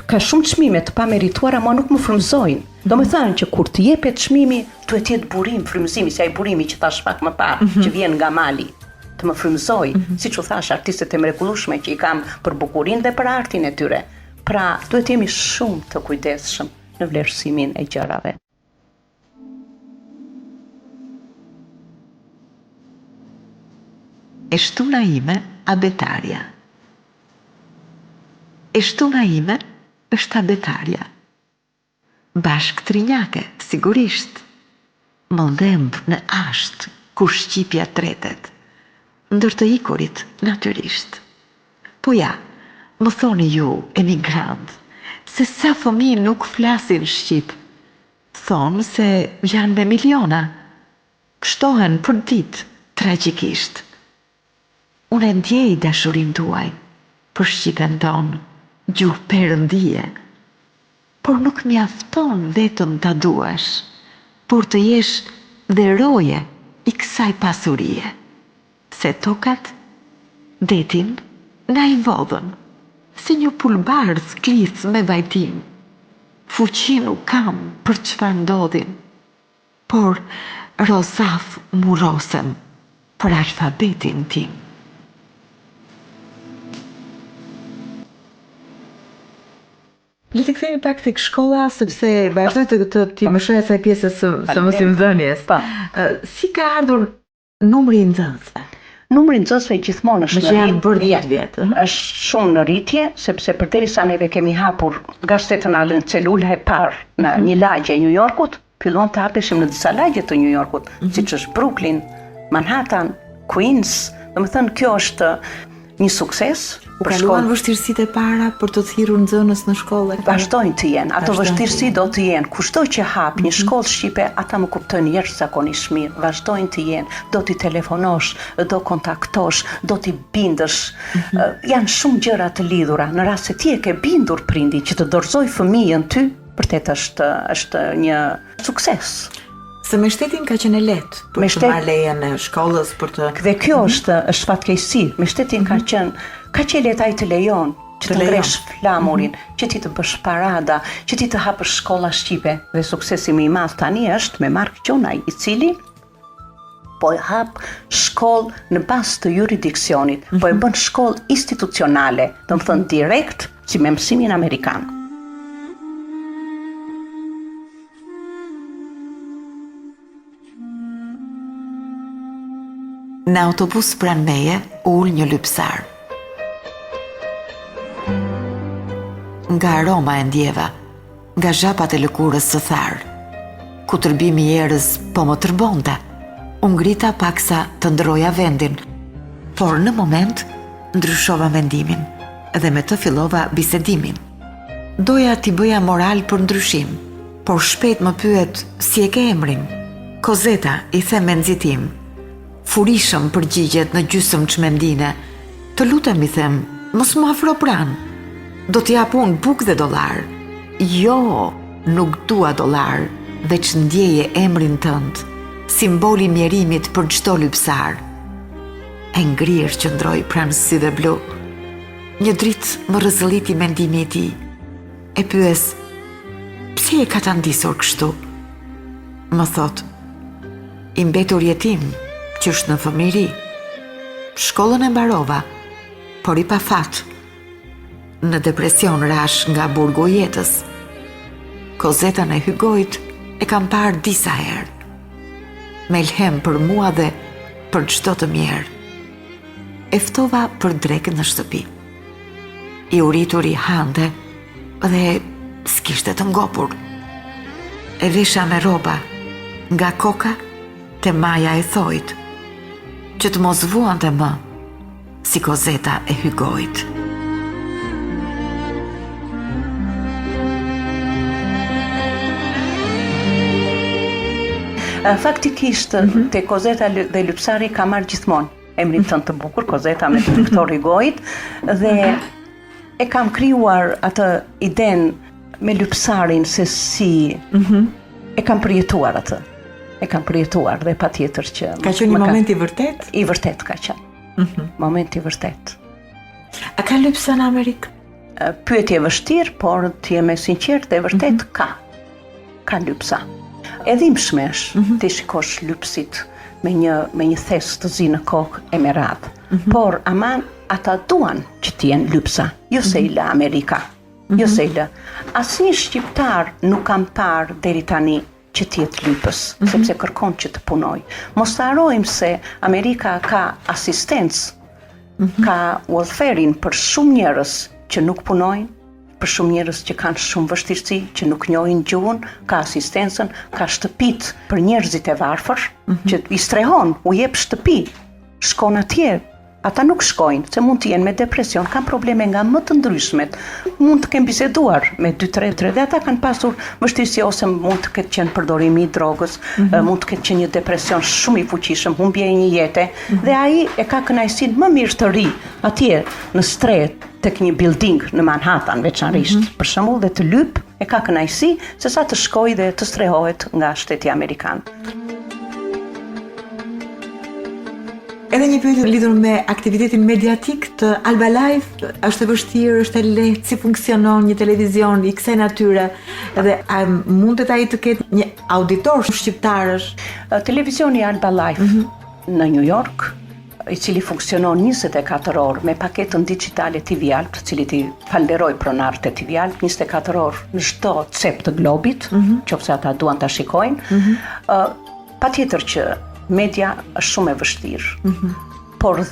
ka shumë çmime të pamerituara, mua nuk më frymëzojnë. Do të thënë që kur të jepet çmimi, duhet të jetë burim, frymëzimi, si ai burimi që thash pak më parë, që vjen nga mali. Të më frymëzoj, siç u thash, artistët e mrekullueshme që i kam për bukurinë dhe për artin e tyre. Pra, duhet jemi shumë të kujdesshëm në vlerësimin e gjërave. E shtuna ime abetaria. E shtuna ime është abetaria. Bashk trinjake, sigurisht. Më ndemb në asht kur shqipja tretet, ndër të ikurit natyrisht. Po ja, më thoni ju, emigrant, se sa fëmijë nuk flasin shqip. Thonë se janë me miliona. Shtohen për ditë, tragjikisht. Unë e ndjej dashurin tuaj për shqipen tonë, gjuhë perëndie. Por nuk mjafton vetëm ta duash, por të jesh dhe roje i kësaj pasurie. Se tokat, detin, nga i vodhën. si një pulbardh klith me vajtim. Fuqi nuk kam për çfarë ndodhin, por rozaf murosem për alfabetin tim. Le të kthehemi pak tek shkolla, sepse vazhdoj të ti më shoh asaj pjesës së mësimdhënies. Si ka ardhur numri i nxënësve? Numri i nxënësve gjithmonë është Që janë bërë 10 vjet. Është shumë në rritje, sepse përderisa neve kemi hapur gazetetën në celula e parë në një lagje e New Yorkut, fillon të hapeshim në disa lagje të New Yorkut, siç është Brooklyn, Manhattan, Queens. Domethënë kjo është një sukses. U kaluan vështirësitë e para për të thirrur nxënës në shkollë? Vazhdojnë të jenë, ato vështirësi do të jenë. Kushdo që hap një shkollë shqipe, ata më kuptojnë jashtëzakonisht mirë. Vazhdojnë të jenë, do t'i telefonosh, do kontaktosh, do t'i bindësh. Janë shumë gjëra të lidhura. Në rast se ti e ke bindur prindi që të dorëzoj fëmijën ty, vërtet është një sukses. Se me shtetin ka qenë lehtë për të marrë lejen e shkollës për të... Dhe kjo është fatkeqësi. Me shtetin ka qenë lehtë ai të lejon që të ngresh flamurin, që ti të bësh parada, që ti të hapësh shkolla shqipe. Dhe suksesi më i madh tani është me Mark Gjonaj, i cili po e hap shkollë në bazë të jurisdiksionit, po e bën shkollë institucionale, domethënë direkt si me mësimin amerikan. Në autobus pranë meje ul një lypsar. Nga aroma e ndjeva, nga zhapat e lëkurës së tharë, ku tërbimi i erës po më tërbonte, u ngrita paksa të ndroja vendin, por në moment ndryshova mendimin dhe me të fillova bisedimin. Doja t'i bëja moral për ndryshim, por shpejt më pyet si e ke emrin. Kozeta, i them me nxitim. Furishëm përgjigjet në gjysmë çmendine. Të lutem, i them, mos më afro pranë. Do t'i jap unë bukë dhe dollar. Jo, nuk dua dollar, veç ndjeje emrin tënd, simboli mjerimit për çdo lypsar. E ngrirë qëndroi pranë syve blu. Një dritë më rrezëlliti mendimi i tij. E pyes, pse e ka ta ndisur kështu? Më thot, i mbetur jetim, që është në fëmijëri. Shkollën e mbarova, por i pa fat. Në depresion rash nga burgu i jetës. Kozetën e Hygojt e kam parë disa herë. Me lhem për mua dhe për çdo të mirë. E ftova për drekën në shtëpi. I uritur i hante dhe s'kishte të ngopur. E vesha me rroba, nga koka te maja e thojt, që të mos vuante më, si Kozeta e Hygojt. Faktikisht, te Kozeta dhe lypsari ka marrë gjithmonë emrin tënd të bukur, Kozeta me Viktor Hygojt, dhe e kam krijuar atë iden me lypsarin se si e kam përjetuar atë. E kam përjetuar dhe patjetër që... Ka qenë një moment i vërtet? I vërtet ka qenë. Moment i vërtet. A ka lypsa në Amerikë? Pyetje e vështirë, por të jem e sinqert dhe vërtet ka. Ka lypsa. E dhimbshme është ti shikosh lypsit me një thes të zi në kokë e me radhë. Por aman ata duan që të jenë lypsa, jo se i lë Amerika. Jo se i lë. Asnjë shqiptar nuk kam parë deri tani që t'jetë lypës, sepse kërkon që të punoj. Mos të harrojmë se Amerika ka asistencë, ka welfare-in për shumë njerëz që nuk punojnë, për shumë njerëz që kanë shumë vështirësi, që nuk njohin gjuhën, ka asistencën, ka shtëpit për njerëzit e varfër, që i strehon, u jep shtëpi, shkon atje. Ata nuk shkojnë, se mund të jenë me depresion, kanë probleme nga më të ndryshmet. Mund të kemë biseduar me 2-3 dhe ata kanë pasur vështirësi ose mund të ketë qenë përdorimi i drogës, mund të ketë qenë një depresion shumë i fuqishëm, humbje e një jete, dhe ai e ka kënaqësinë më mirë të ri atje në stret tek një building në Manhattan veçanërisht, për shembull, dhe të lyp, e ka kënaqësi se sa të shkojë dhe të strehohet nga shteti amerikan. Edhe një pyetje lidhur me aktivitetin mediatik të Alba Live, është e vështirë, është e lehtë, si funksionon një televizion i kësaj natyre, edhe a mundet ai të ketë një auditor shqiptarësh? Televizioni Alba Live në New York, i cili funksionon 24 orë me paketën digjitale TV Alp, të cilit i falenderoj pronarët e TV Alp, 24 orë në çdo cep të globit, qofse ata duan ta shikojnë. Patjetër që media është shumë e vështirë, por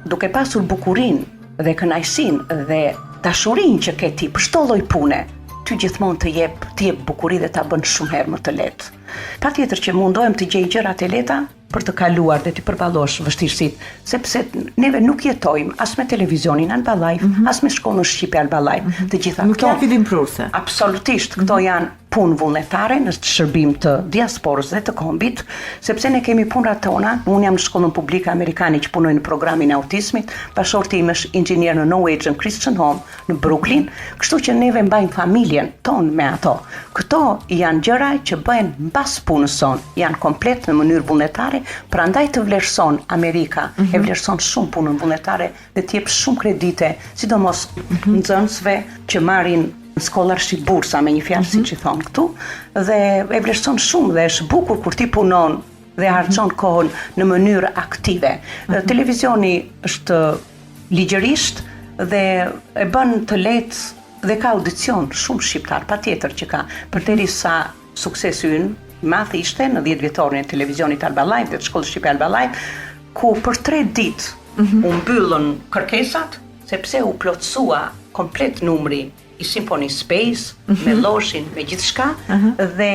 duke pasur bukurinë dhe kënaqësinë dhe dashurinë që ke ti për çdo lloj pune, ty gjithmonë të jep bukuri dhe ta bën shumë herë më të lehtë. Patjetër që mundohem të gjej gjëra të lehta për të kaluar dhe të përballosh vështirësitë, sepse neve nuk jetojmë as me televizionin Alba Live, as me shkollën shqipe Alba Live. Të gjitha Nuk janë fillim prurse. Absolutisht, këto janë punë vullnetare në shërbim të diasporës dhe të kombit, sepse ne kemi punrat tona. Unë jam në shkollën publike amerikane që punoj në programin e autizmit, bashorti im është inxhinier në Norwegian Christian Home në Brooklyn, kështu që neve mbajmë familjen tonë me ato. Këto janë gjëra që bëhen mbas punës son, janë komplet në mënyrë vullnetare, prandaj të vlerëson Amerika, e vlerëson shumë punën vullnetare dhe të jep shumë kredite, sidomos nxënësve që marrin scholarship bursa me një fjalë siç i thon këtu, dhe e vlerëson shumë dhe është bukur kur ti punon dhe harxhon kohën në mënyrë aktive. Televizioni është ligjërisht dhe e bën të lehtë dhe ka audicion shumë shqiptar, patjetër që ka, përderisa suksesi ynë madh ishte në 10 vjetorin e televizionit Alba Live dhe të shkollës shqipe Alba Live, ku për 3 ditë u mbyllën kërkesat, sepse u plotësua komplet numri i Symphony Space, me loshin, me gjithçka, dhe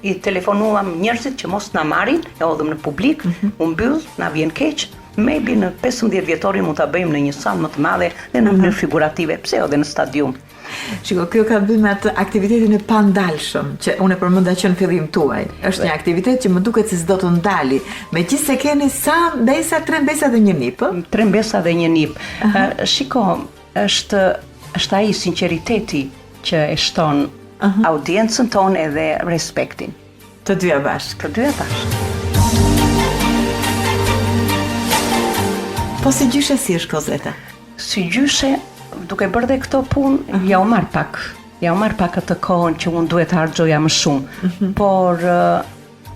i telefonuam njerëzit që mos na marrin, e hodhëm në publik, u mbyll, na vjen keq, maybe në 15 vjetorin mund ta bëjmë në një sallë më të madhe dhe në mënyrë figurative, pse edhe në stadium. Shiko, kjo ka bëjmë atë aktivitetin e pandalshëm, që unë e përmenda që në fillim tuaj. Është një aktivitet që më duket se s'do të ndali, megjithse keni sa mbesa, 3 mbesa dhe 1 nip. 3 mbesa dhe 1 nip. Shiko, është ai sinqeriteti që e shton audiencën tonë edhe respektin. Të dyja bashkë. Të dyja bashkë. Po si gjyshe si është Kozeta? Si gjyshe, duke bërë dhe këto punë, ja u marr pak atë kohën që unë duhet të harxhoja më shumë, por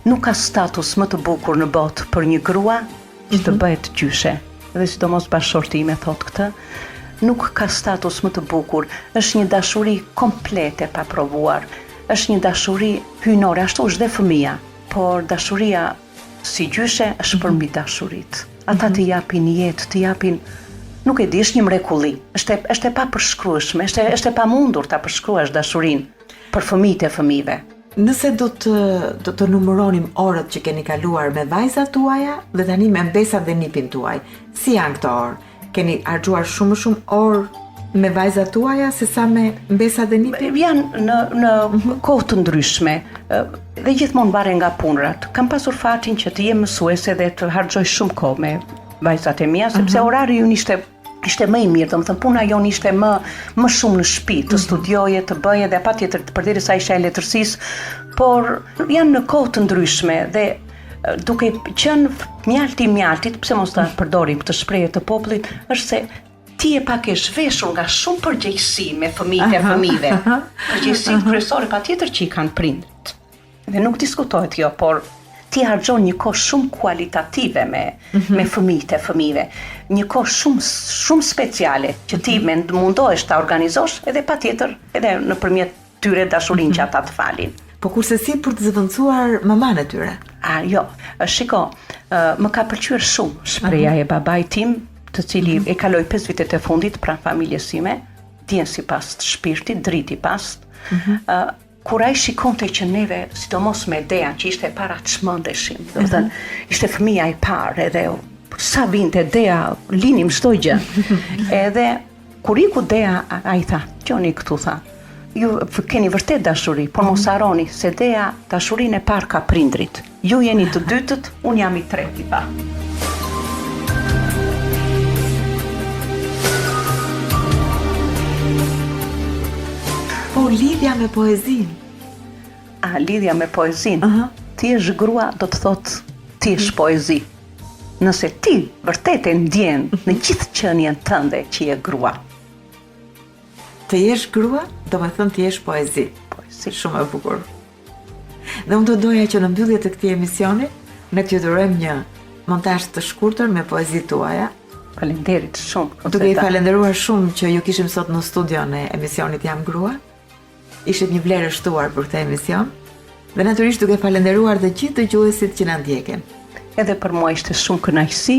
nuk ka status më të bukur në botë për një grua që të bëhet gjyshe. Dhe sidomos bashorti im e thot këtë, nuk ka status më të bukur, është një dashuri komplete pa provuar, është një dashuri hyjnore, ashtu është dhe fëmia, por dashuria si gjyshe është përmbi dashuritë. Ata të japin jetë, të japin, nuk e di, është një mrekulli, është e papërshkrueshme, është e pamundur ta përshkruash dashurinë për fëmijët e fëmijëve. Nëse do të numëronim orët që keni kaluar me vajzat tuaja dhe tani me mbesat dhe nipin tuaj, si janë këto orë? Keni harxuar shumë orë me vajzat tuaja se sa me mbesat dhe nipin? Janë në kohë të ndryshme dhe gjithmonë varet nga punrat. Kam pasur fatin që të jem mësuese dhe të harxoj shumë kohë me vajzat e mia, sepse orari ynë ishte më i mirë, domethënë puna jon ishte më shumë në shtëpi, të studioje, të bëje dhe patjetër përderisa isha e letërsisë, por janë në kohë të ndryshme dhe duke qenë mjaltit, pse mos ta përdorim këtë shprehje të popullit, është se ti e pak e zhveshur nga shumë përgjegjësi me fëmijët e fëmijëve. Përgjegjësitë kryesore patjetër që i kanë prindërit. Dhe nuk diskutohet jo, por ti harxhon një kohë shumë kualitative me fëmijët e fëmijëve, një kohë shumë speciale që ti mundohesh ta organizosh edhe patjetër edhe nëpërmjet tyre dashurinë që ata të falin. Po kurse si për të zëvendësuar maman e tyre? Jo, shiko, më ka pëlqyer shumë shpreha e babait tim, të cili e kaloi 5 vitet e fundit pranë familjes sime, djen sipas të shpirtit, driti pas. Kur ai shikonte që neve, sidomos me Dean, që ishte para çmendeshim, domethënë ishte fëmia i parë, edhe sa vinte Dea, linim çdo gjë. Edhe kur iku Dea, ai tha, "Qoni këtu", tha. Ju keni vërtet dashuri, por mos harroni se Dea dashurinë e parë ka prindrit. Ju jeni të dytët, unë jam i treti, tha. Po lidhja me poezin. Lidhja me poezin. Ti je grua, do të thotë ti je poezi. nëse ti vërtet e ndjen në gjithë qenien tënde që je grua. Të jesh grua, do me thënë të jesh poezi. Poezi. Shumë e bukur. Dhe unë do doja që në mbyllje të këtij emisioni, ne t'ju durojmë një montazh të shkurtër me poezitë tuaja. Faleminderit shumë. Duke i falenderuar shumë që ju kishim sot në studion e emisionit Jam Grua. Ishit një vlerë shtuar për këtë emision. Dhe natyrisht duke falenderuar dhe gjithë dëgjuesit që na ndjeken. Edhe për mua ishte shumë kënaqësi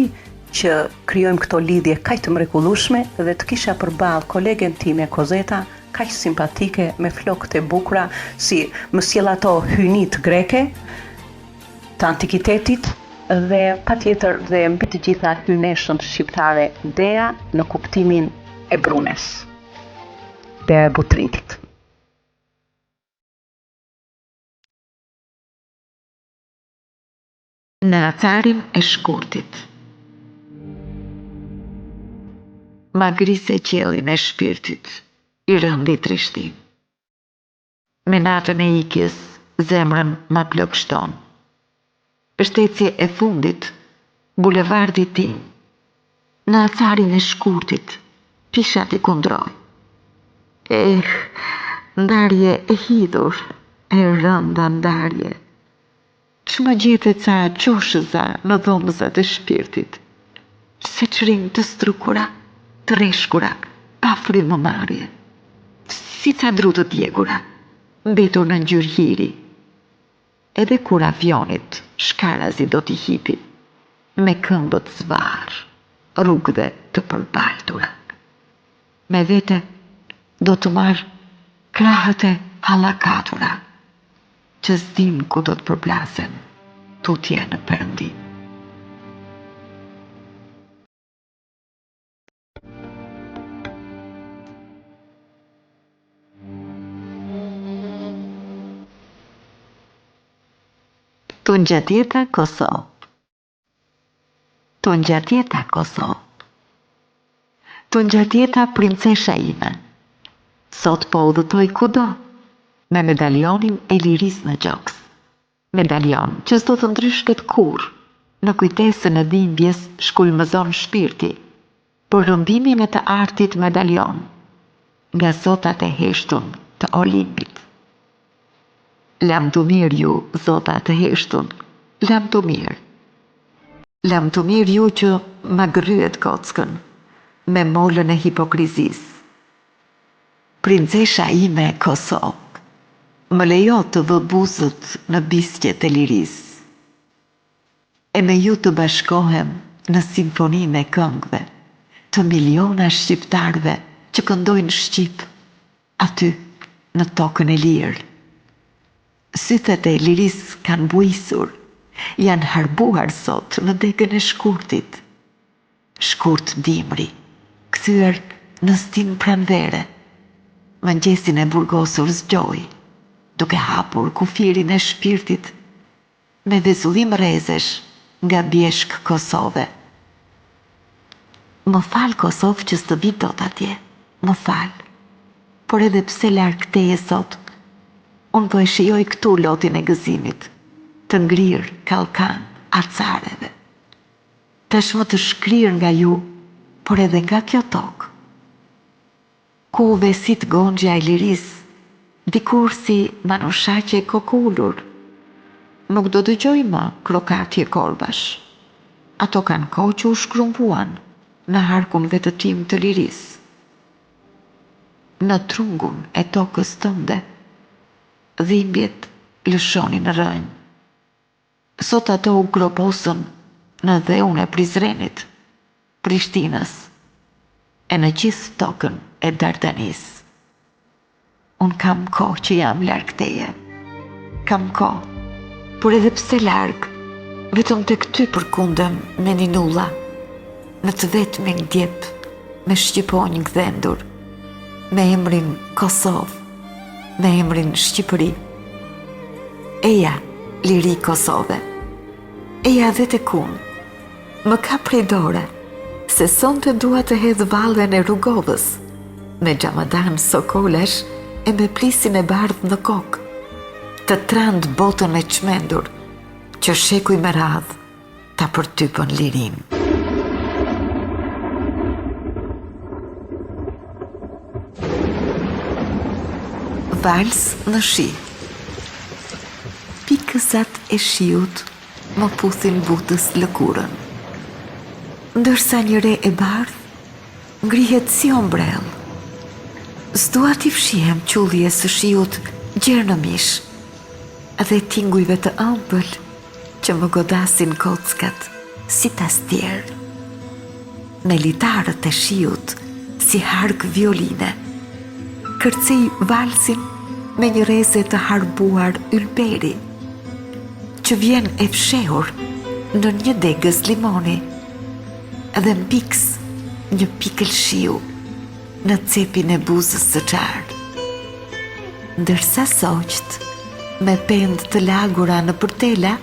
që krijojmë këto lidhje kaq të mrekullueshme dhe të kisha përballë kolegen time Kozeta, kaq simpatike me flokët e bukura, si më sjell ato hynit greke të antikitetit dhe patjetër dhe mbi të gjitha hyneshën shqiptare Dea në kuptimin e brunes. Dea e Butritit. Në atharin e shkurtit. Ma grise qelin e shpirtit, i rëndi trishtim. Me natën e ikjes, zemrën ma plogështon. Shteci e fundit, bulevardi tim. Në atharin e shkurtit, pishat i kundroj. Ndarje e hidhur, e rënda ndarje. Që më gjithë e ca qoshëza në dhomëzat e shpirtit, se qërim të strukura, të reshkura, pa frimë marje, si ca drutët djegura, mbetur në ngjyrhiri. Edhe kur avionit shkarazi do t'i hipi, me këmbët zvarë, rrugëve të përbaltura. Me vete do të marrë krahët e hallakatura, që s'dim ku do të përblasen, tutje në Perëndi. Tungjatjeta Kosovë. Tungjatjeta Kosovë. Tungjatjeta princesha ime. Sot po udhëtoj kudo, me medalionin e lirisë në gjoks. Medalion që s'do të ndryshket kur, në kujtesën e dhimbjes shkulmëzon shpirti, për rëmbimin e të artit medalion, nga zotat e heshtun të Olimpit. Lam të mirë ju, zotat të heshtun, lam të mirë. Lam të mirë ju që ma gryet kockën, me molën e hipokrizis. Princesha ime Kosovë, më lejo të vë buzët në bistjet e liris. E me ju të bashkohem në simfoni me këngëve, të miliona shqiptarve që këndojnë Shqip, aty në tokën e lirë. Sytet e liris kanë buisur, janë harbuar sot në degën e shkurtit. Shkurt dimri, kthyer në stin pranvere, mëngjesin e burgosur zgjoj, duke hapur kufirin e shpirtit, me vezullim rrezesh nga bjeshk Kosove. Më fal Kosovë që s'të vi dot atje, më fal, por edhe pse larg teje sot, unë po e shijoj këtu lotin e gëzimit, të ngrirë kalkan acareve. Tashmë të shkrirë nga ju, por edhe nga kjo tokë. Ku u vesit gonxha e liris, dikur si manushaqe kokullur. Nuk do dëgjoj më krokatje korbash. Ato kanë kohë që u shkrumpuan në harkun vetëtim të liris. Në trungun e tokës tënde, dhimbjet lëshoni në rënjë. Sot ato u groposën në dheun e Prizrenit, Prishtinës, e në gjithë tokën e Dardanis. Unë kam kohë që jam larg teje. Kam kohë, por edhe pse larg, vetëm të këty përkundem me ninulla, në të vetmin djep, me shqiponjë gdhendur, me emrin Kosovë, me emrin Shqipëri. Eja, liri Kosove. Eja dhe të kun. Më ka prej dore, se sonte dua të hedh vallen e Rrugovës, me xhamadan sokolash e me plisin e bardh në kokë, të trand botën e çmendur, që shekuj me radh, ta përtypën lirin. Vals në shi. Pikësat e shiut më puthin butës lëkurën. Ndërsa një re e bardh ngrihet si ombrell. S'dua t'i fshihem qullje së shiut gjerë në mish, dhe tingujve të ëmbël që më godasin kockat si tastier. Në litarët e shiut si hark violine, kërcej valsin me një reze të harbuar ylberi, që vjen e fshehur në një degës limoni, dhe mbiks një pikël shiu në cepin e buzës së qarë. Ndërsa soqt, me pend të lagura në përtela,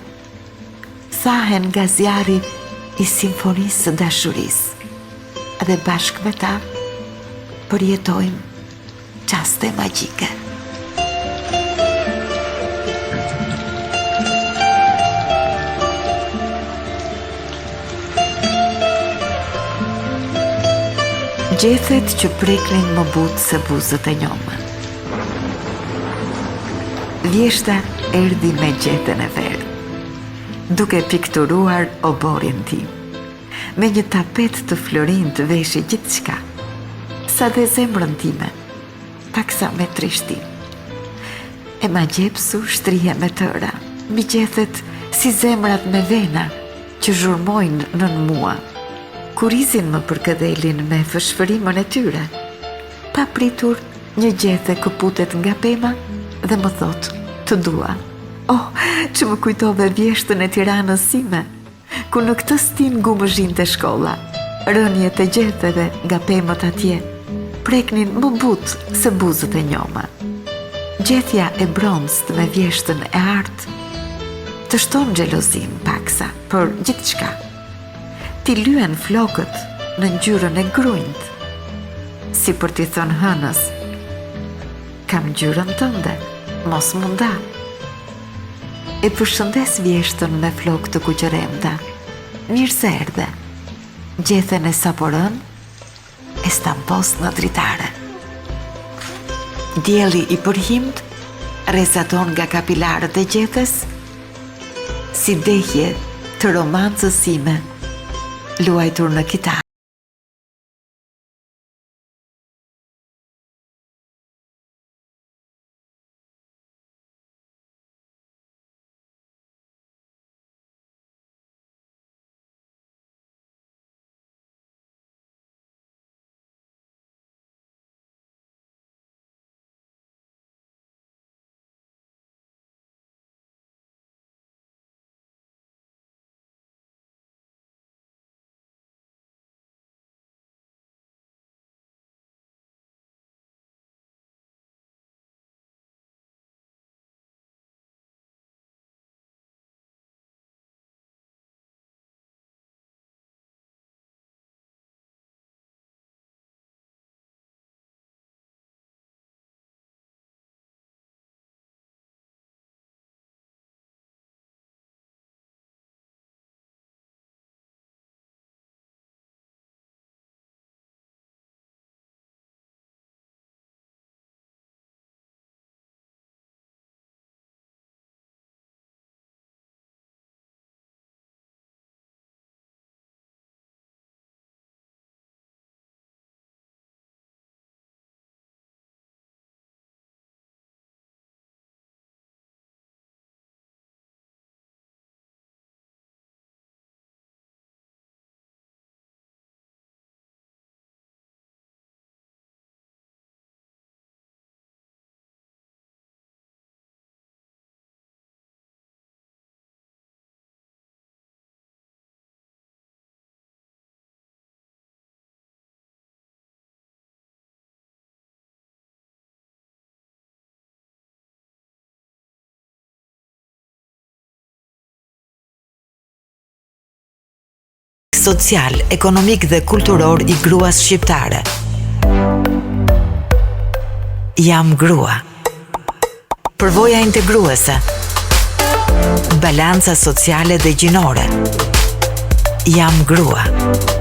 thahen nga zjarri i simfonisë së dashurisë, dhe bashkë me ta përjetojmë qaste magjike. Gjethet që preknin më butë se buzët e njoma. Vjeshta erdi me gjetën e verë, duke pikturuar oborin tim. Me një tapet të florin të veshi gjithçka, sa dhe zemrën time, paksa me trishtim. E ma gjepsu shtrije me tëra, mi gjethet si zemrat me vena që zhurmojnë nën mua. Kurizin më përkëdhelin me fëshfërimën e tyre. Pa pritur, një gjethe këputet nga pema dhe më thot, të dua. Oh, që më kujtove vjeshtën e Tiranës sime, ku në këtë stin gumëzhin të shkolla, rënjet e gjetheve nga pemët atje, preknin më butë se buzët e njoma. Gjethja e bronzt me vjeshtën e artë, të shton gjelozin paksa, për gjithë shka. Ti lyen flokët në ngjyrën e grujnët, si për t'i thënë hënës, kam ngjyrën tënde, mos munda. E përshëndes vjeshtën me flokë të kuqëremta, mirë se erdhe, gjethen e saporën, e stampos në dritare. Dielli i përhimt rezaton nga kapilarët e gjethes, si dehje të romancës sime, luajtur në kitar. Social, ekonomik dhe kulturor i gruas shqiptare. Jam grua. Përvoja integruese. Balanca sociale dhe gjinore. Jam grua.